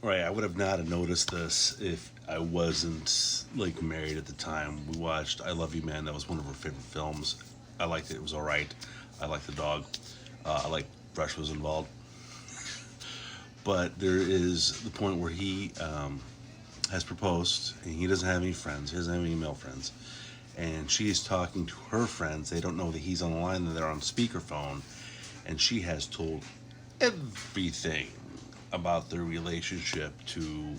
Right, I would have not have noticed this if I wasn't like married at the time. We watched "I Love You, Man." That was one of our favorite films. I liked it. It was all right. I liked the dog. I like Rush was involved, but there is the point where he has proposed, and he doesn't have any friends. He doesn't have any male friends, and she is talking to her friends. They don't know that he's on the line. That they're on speakerphone, and she has told everything about their relationship to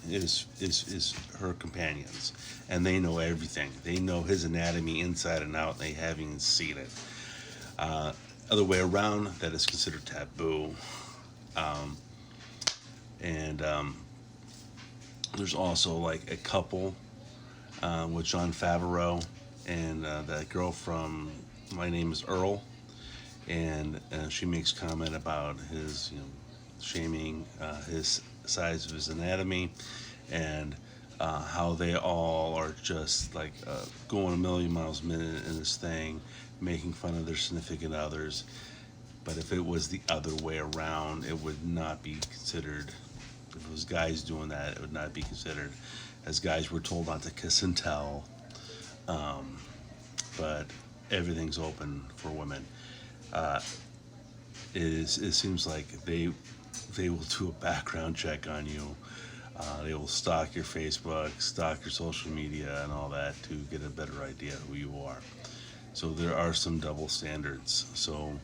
is her companions, and they know everything. They know his anatomy inside and out. They haven't seen it. Other way around, that is considered taboo. And there's also like a couple with John Favreau and that girl from My Name Is Earl, and she makes comment about his, shaming his size of his anatomy, and how they all are just like going a million miles a minute in this thing, making fun of their significant others. But if it was the other way around, it would not be considered. If it was guys doing that, it would not be considered. As guys, we're told not to kiss and tell, but everything's open for women. Uh, it seems like they will do a background check on you. They will stalk your Facebook, stalk your social media, and all that to get a better idea who you are. So there are some double standards. So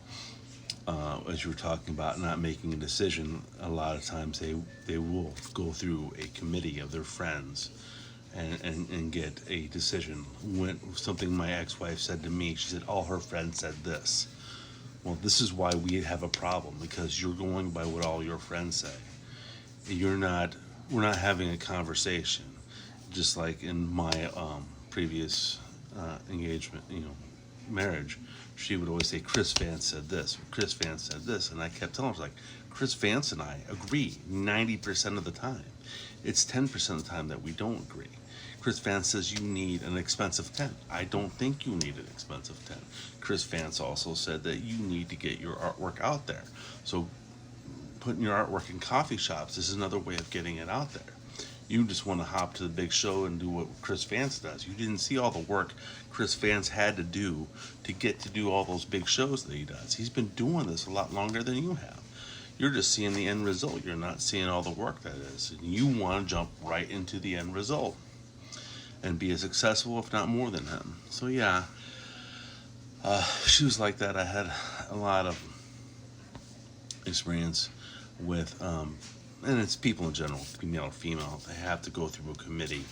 as you were talking about not making a decision, a lot of times they will go through a committee of their friends and get a decision. When something my ex-wife said to me, she said all her friends said this. Well, this is why we have a problem, because you're going by what all your friends say. You're not. We're not having a conversation. Just like in my previous engagement, marriage, she would always say, Chris Vance said this, or Chris Vance said this. And I kept telling her, like, Chris Vance and I agree 90% of the time. It's 10% of the time that we don't agree. Chris Vance says you need an expensive tent. I don't think you need an expensive tent. Chris Vance also said that you need to get your artwork out there. So putting your artwork in coffee shops is another way of getting it out there. You just want to hop to the big show and do what Chris Vance does. You didn't see all the work Chris Vance had to do to get to do all those big shows that he does. He's been doing this a lot longer than you have. You're just seeing the end result. You're not seeing all the work that is. And you want to jump right into the end result and be as successful, if not more than him. So yeah, she was like that. I had a lot of experience with, and it's people in general, male or female, they have to go through a committee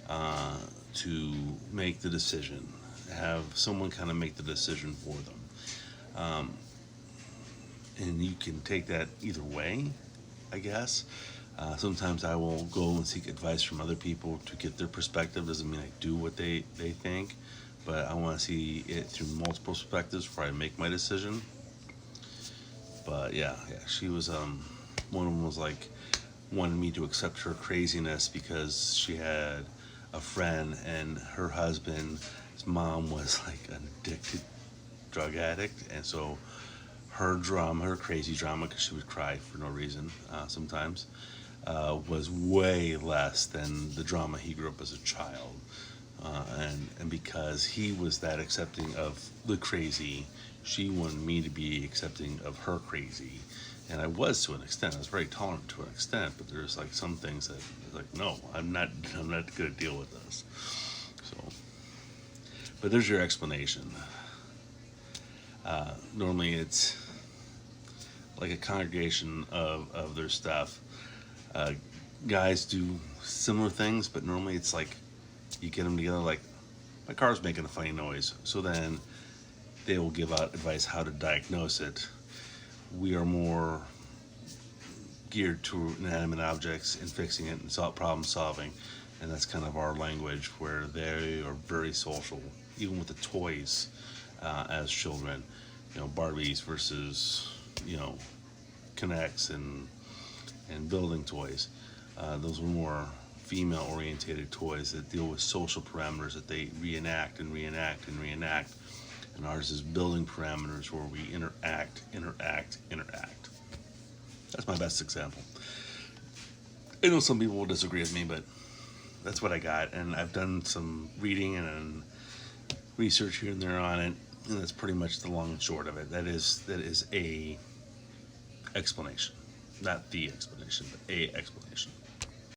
to make the decision, have someone kind of make the decision for them. And you can take that either way, I guess. Sometimes I will go and seek advice from other people to get their perspective. Doesn't mean I do what they think, but I want to see it through multiple perspectives before I make my decision. But yeah, she was one of them was like wanted me to accept her craziness because she had a friend and her husband's mom was like an addicted drug addict, and so her drama, her crazy drama, because she would cry for no reason sometimes, was way less than the drama he grew up as a child. And because he was that accepting of the crazy, she wanted me to be accepting of her crazy. And I was to an extent. I was very tolerant to an extent, but there's like some things that like, no, I'm not going to deal with this. So, but there's your explanation. Normally it's like a congregation of their stuff. Guys do similar things, but normally it's like you get them together like, my car's making a funny noise. So then they will give out advice how to diagnose it. We are more geared to inanimate objects and fixing it and problem solving. And that's kind of our language, where they are very social, even with the toys as children. Barbies versus, Connects and building toys. Those were more female orientated toys that deal with social parameters that they reenact and reenact and reenact. And ours is building parameters where we interact. That's my best example. I know some people will disagree with me, but that's what I got, and I've done some reading and research here and there on it, and that's pretty much the long and short of it. That is a explanation, not the explanation, but a explanation.